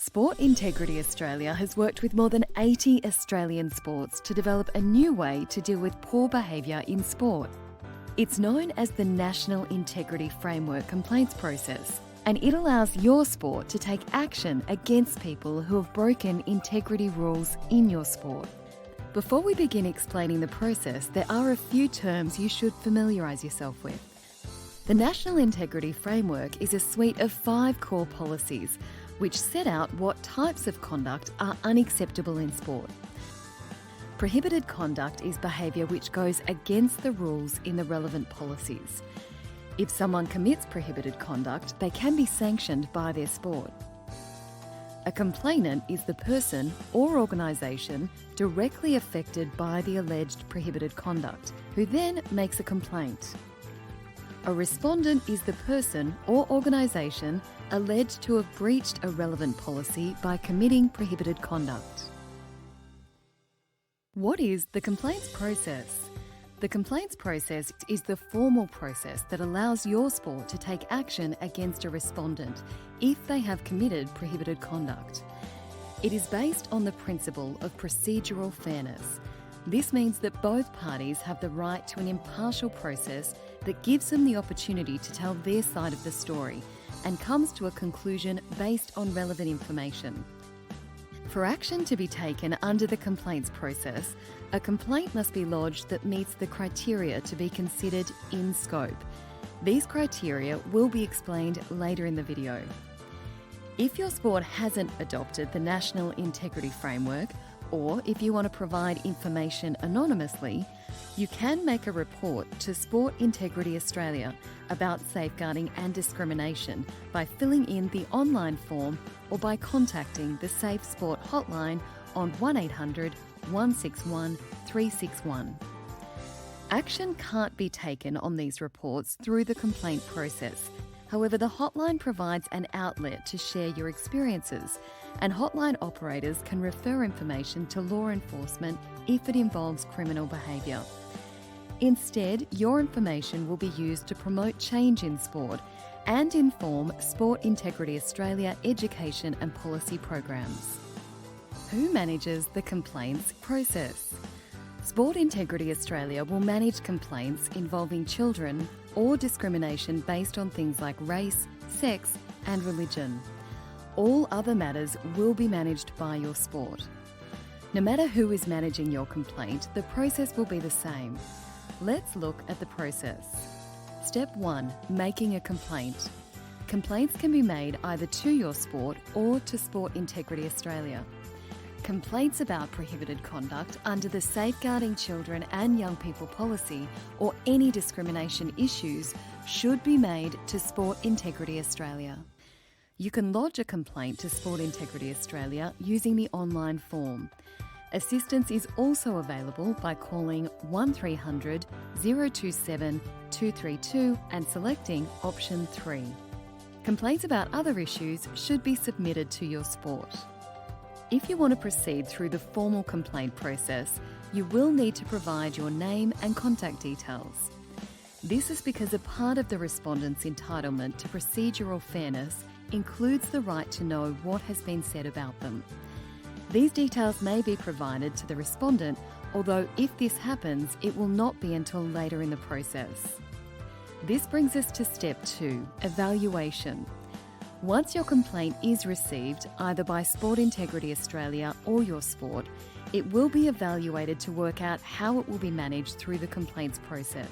Sport Integrity Australia has worked with more than 80 Australian sports to develop a new way to deal with poor behaviour in sport. It's known as the National Integrity Framework Complaints Process, and it allows your sport to take action against people who have broken integrity rules in your sport. Before we begin explaining the process, there are a few terms you should familiarise yourself with. The National Integrity Framework is a suite of 5 core policies which set out what types of conduct are unacceptable in sport. Prohibited conduct is behaviour which goes against the rules in the relevant policies. If someone commits prohibited conduct, they can be sanctioned by their sport. A complainant is the person or organisation directly affected by the alleged prohibited conduct, who then makes a complaint. A respondent is the person or organisation alleged to have breached a relevant policy by committing prohibited conduct. What is the complaints process? The complaints process is the formal process that allows your sport to take action against a respondent if they have committed prohibited conduct. It is based on the principle of procedural fairness. This means that both parties have the right to an impartial process that gives them the opportunity to tell their side of the story and comes to a conclusion based on relevant information. For action to be taken under the complaints process, a complaint must be lodged that meets the criteria to be considered in scope. These criteria will be explained later in the video. If your sport hasn't adopted the National Integrity Framework, or if you want to provide information anonymously, you can make a report to Sport Integrity Australia about safeguarding and discrimination by filling in the online form or by contacting the Safe Sport hotline on 1800 161 361. Action can't be taken on these reports through the complaint process. However, the hotline provides an outlet to share your experiences, and hotline operators can refer information to law enforcement if it involves criminal behaviour. Instead, your information will be used to promote change in sport and inform Sport Integrity Australia education and policy programs. Who manages the complaints process? Sport Integrity Australia will manage complaints involving children or discrimination based on things like race, sex and religion. All other matters will be managed by your sport. No matter who is managing your complaint, the process will be the same. Let's look at the process. Step 1. Making a complaint. Complaints can be made either to your sport or to Sport Integrity Australia. Complaints about prohibited conduct under the Safeguarding Children and Young People policy or any discrimination issues should be made to Sport Integrity Australia. You can lodge a complaint to Sport Integrity Australia using the online form. Assistance is also available by calling 1300 027 232 and selecting option 3. Complaints about other issues should be submitted to your sport. If you want to proceed through the formal complaint process, you will need to provide your name and contact details. This is because a part of the respondent's entitlement to procedural fairness includes the right to know what has been said about them. These details may be provided to the respondent, although if this happens, it will not be until later in the process. This brings us to step 2, evaluation. Once your complaint is received, either by Sport Integrity Australia or your sport, it will be evaluated to work out how it will be managed through the complaints process.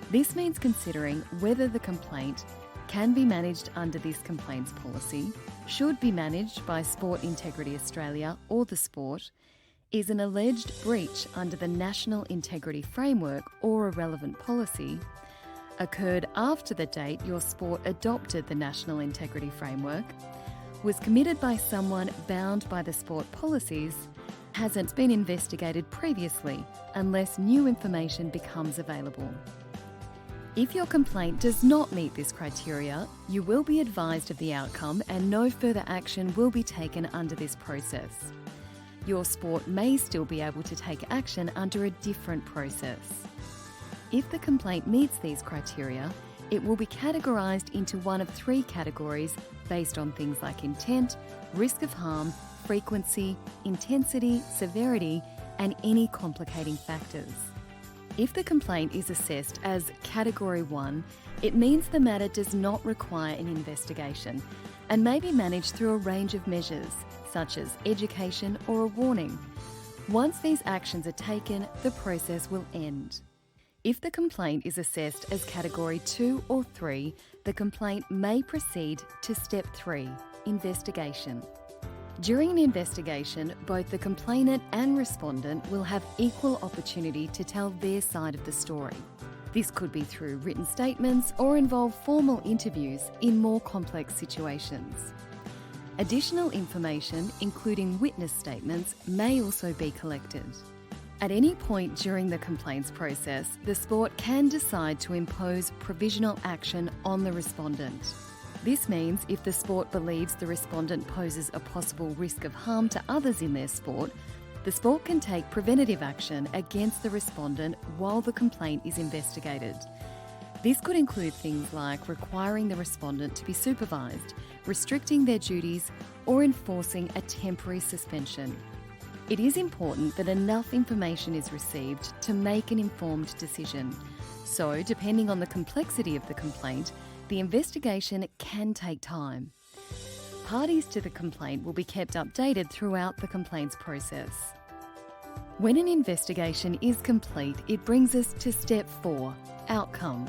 This means considering whether the complaint can be managed under this complaints policy, should be managed by Sport Integrity Australia or the sport, is an alleged breach under the National Integrity Framework or a relevant policy, occurred after the date your sport adopted the National Integrity Framework, was committed by someone bound by the sport policies, hasn't been investigated previously unless new information becomes available. If your complaint does not meet this criteria, you will be advised of the outcome and no further action will be taken under this process. Your sport may still be able to take action under a different process. If the complaint meets these criteria, it will be categorised into one of 3 categories based on things like intent, risk of harm, frequency, intensity, severity, and any complicating factors. If the complaint is assessed as Category 1, it means the matter does not require an investigation and may be managed through a range of measures, such as education or a warning. Once these actions are taken, the process will end. If the complaint is assessed as Category 2 or 3, the complaint may proceed to Step 3, investigation. During an investigation, both the complainant and respondent will have equal opportunity to tell their side of the story. This could be through written statements or involve formal interviews in more complex situations. Additional information, including witness statements, may also be collected. At any point during the complaints process, the sport can decide to impose provisional action on the respondent. This means if the sport believes the respondent poses a possible risk of harm to others in their sport, the sport can take preventative action against the respondent while the complaint is investigated. This could include things like requiring the respondent to be supervised, restricting their duties, or enforcing a temporary suspension. It is important that enough information is received to make an informed decision. So, depending on the complexity of the complaint, the investigation can take time. Parties to the complaint will be kept updated throughout the complaints process. When an investigation is complete, it brings us to Step 4, outcome.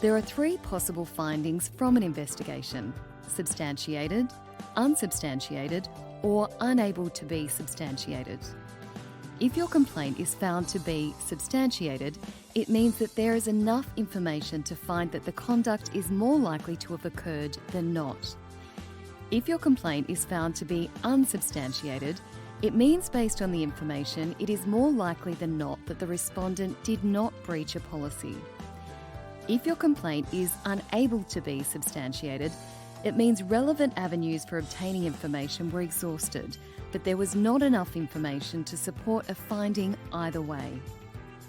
There are 3 possible findings from an investigation: substantiated, unsubstantiated, or unable to be substantiated. If your complaint is found to be substantiated, it means that there is enough information to find that the conduct is more likely to have occurred than not. If your complaint is found to be unsubstantiated, it means based on the information, it is more likely than not that the respondent did not breach a policy. If your complaint is unable to be substantiated, it means relevant avenues for obtaining information were exhausted, but there was not enough information to support a finding either way.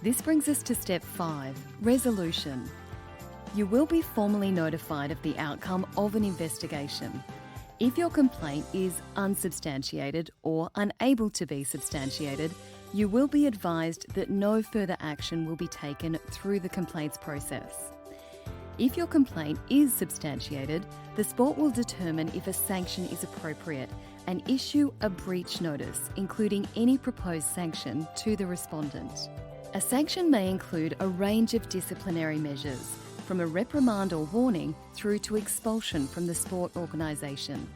This brings us to Step 5, resolution. You will be formally notified of the outcome of an investigation. If your complaint is unsubstantiated or unable to be substantiated, you will be advised that no further action will be taken through the complaints process. If your complaint is substantiated, the sport will determine if a sanction is appropriate and issue a breach notice, including any proposed sanction, to the respondent. A sanction may include a range of disciplinary measures, from a reprimand or warning through to expulsion from the sport organisation.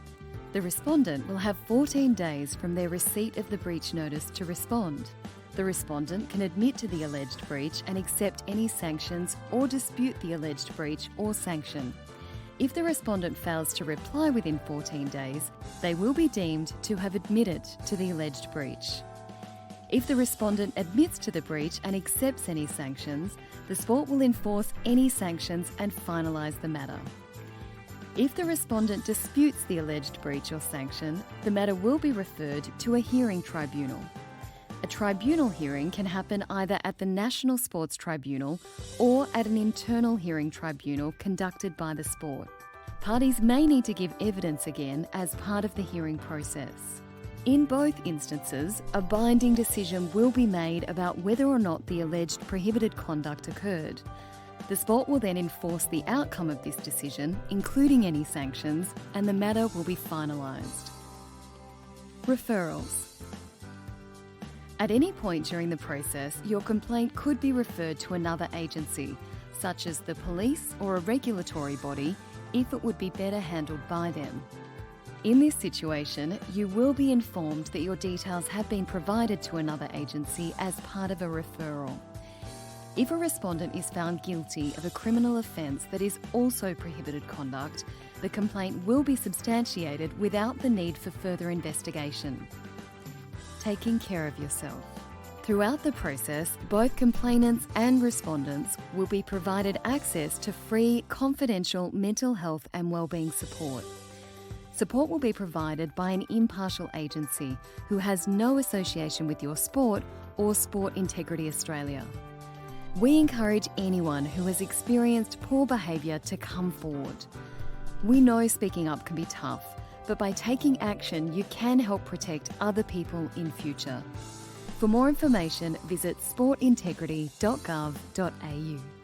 The respondent will have 14 days from their receipt of the breach notice to respond. The respondent can admit to the alleged breach and accept any sanctions or dispute the alleged breach or sanction. If the respondent fails to reply within 14 days, they will be deemed to have admitted to the alleged breach. If the respondent admits to the breach and accepts any sanctions, the sport will enforce any sanctions and finalise the matter. If the respondent disputes the alleged breach or sanction, the matter will be referred to a hearing tribunal. A tribunal hearing can happen either at the National Sports Tribunal or at an internal hearing tribunal conducted by the sport. Parties may need to give evidence again as part of the hearing process. In both instances, a binding decision will be made about whether or not the alleged prohibited conduct occurred. The sport will then enforce the outcome of this decision, including any sanctions, and the matter will be finalised. Referrals. At any point during the process, your complaint could be referred to another agency, such as the police or a regulatory body, if it would be better handled by them. In this situation, you will be informed that your details have been provided to another agency as part of a referral. If a respondent is found guilty of a criminal offence that is also prohibited conduct, the complaint will be substantiated without the need for further investigation. Taking care of yourself. Throughout the process, both complainants and respondents will be provided access to free, confidential mental health and wellbeing support. Support will be provided by an impartial agency who has no association with your sport or Sport Integrity Australia. We encourage anyone who has experienced poor behaviour to come forward. We know speaking up can be tough, but by taking action, you can help protect other people in future. For more information, visit sportintegrity.gov.au.